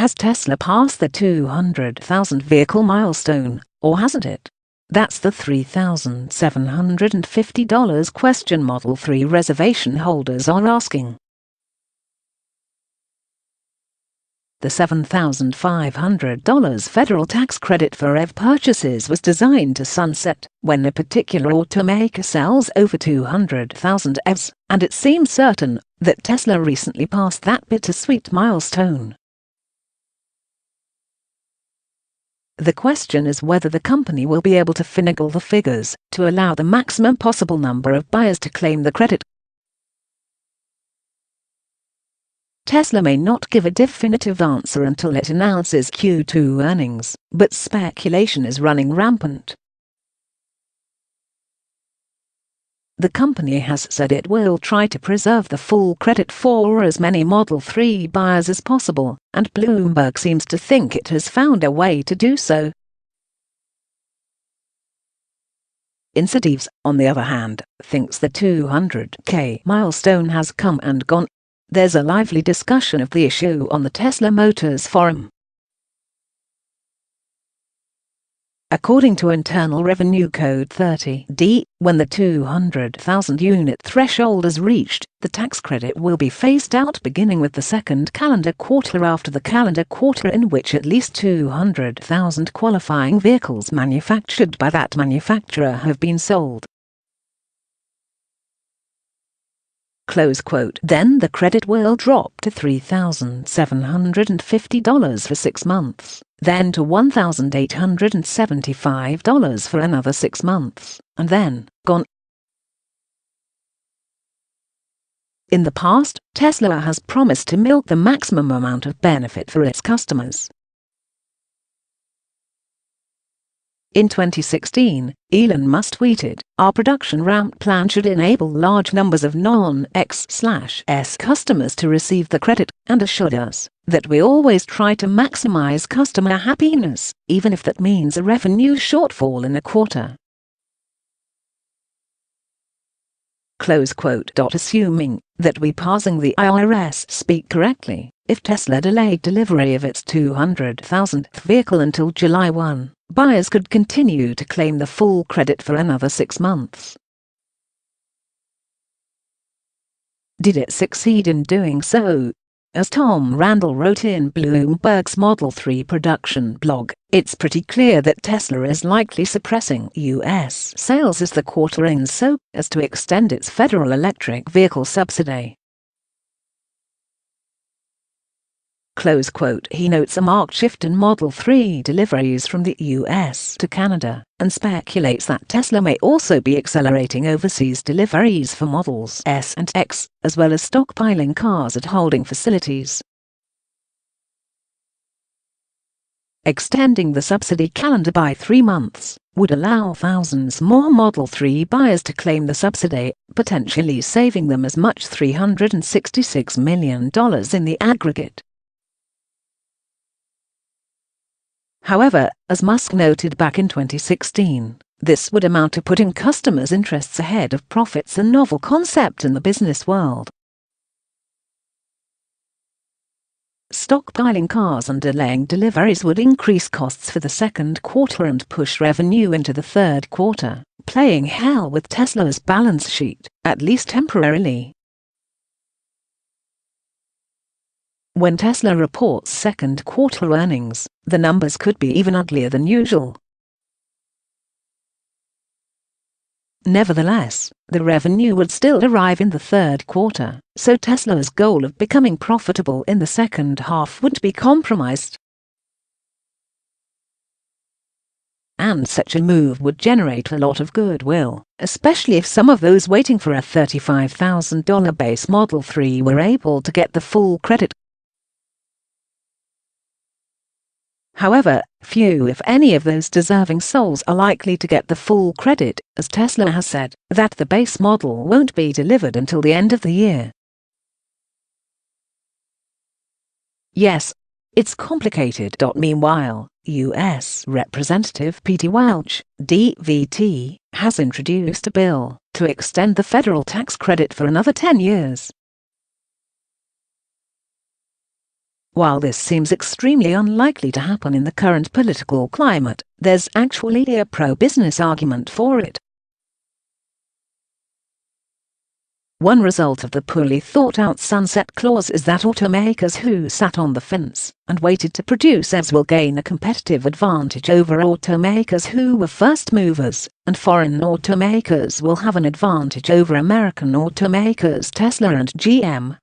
Has Tesla passed the 200,000 vehicle milestone, or hasn't it? That's the $3,750 question Model 3 reservation holders are asking. The $7,500 federal tax credit for EV purchases was designed to sunset when a particular automaker sells over 200,000 EVs, and it seems certain that Tesla recently passed that bittersweet milestone. The question is whether the company will be able to finagle the figures to allow the maximum possible number of buyers to claim the credit. Tesla may not give a definitive answer until it announces Q2 earnings, but speculation is running rampant. The company has said it will try to preserve the full credit for as many Model 3 buyers as possible, and Bloomberg seems to think it has found a way to do so. InsideEVs, on the other hand, thinks the 200K milestone has come and gone. There's a lively discussion of the issue on the Tesla Motors forum. According to Internal Revenue Code 30D, when the 200,000 unit threshold is reached, the tax credit will be phased out beginning with the second calendar quarter after the calendar quarter in which at least 200,000 qualifying vehicles manufactured by that manufacturer have been sold. Then the credit will drop to $3,750 for 6 months, then to $1,875 for another 6 months, and then gone. In the past, Tesla has promised to milk the maximum amount of benefit for its customers. In 2016, Elon Musk tweeted, "Our production ramp plan should enable large numbers of non-X/S customers to receive the credit, and assured us that we always try to maximize customer happiness, even if that means a revenue shortfall in a quarter." Assuming that we passing the IRS speak correctly, if Tesla delayed delivery of its 200,000th vehicle until July 1, buyers could continue to claim the full credit for another 6 months. Did it succeed in doing so? As Tom Randall wrote in Bloomberg's Model 3 production blog, it's pretty clear that Tesla is likely suppressing U.S. sales as the quarter ends so as to extend its federal electric vehicle subsidy. He notes a marked shift in Model 3 deliveries from the US to Canada, and speculates that Tesla may also be accelerating overseas deliveries for Models S and X, as well as stockpiling cars at holding facilities. Extending the subsidy calendar by 3 months would allow thousands more Model 3 buyers to claim the subsidy, potentially saving them as much $366 million in the aggregate. However, as Musk noted back in 2016, this would amount to putting customers' interests ahead of profits, a novel concept in the business world. Stockpiling cars and delaying deliveries would increase costs for the second quarter and push revenue into the third quarter, playing hell with Tesla's balance sheet, at least temporarily. When Tesla reports second quarter earnings, the numbers could be even uglier than usual. Nevertheless, the revenue would still arrive in the third quarter, so Tesla's goal of becoming profitable in the second half would be compromised. And such a move would generate a lot of goodwill, especially if some of those waiting for a $35,000 base Model 3 were able to get the full credit. However, few if any of those deserving souls are likely to get the full credit, as Tesla has said that the base model won't be delivered until the end of the year. Yes, it's complicated. Meanwhile, U.S. Representative Pete Welch, DVT, has introduced a bill to extend the federal tax credit for another 10 years. While this seems extremely unlikely to happen in the current political climate, there's actually a pro-business argument for it. One result of the poorly thought-out sunset clause is that automakers who sat on the fence and waited to produce EVs will gain a competitive advantage over automakers who were first movers, and foreign automakers will have an advantage over American automakers Tesla and GM.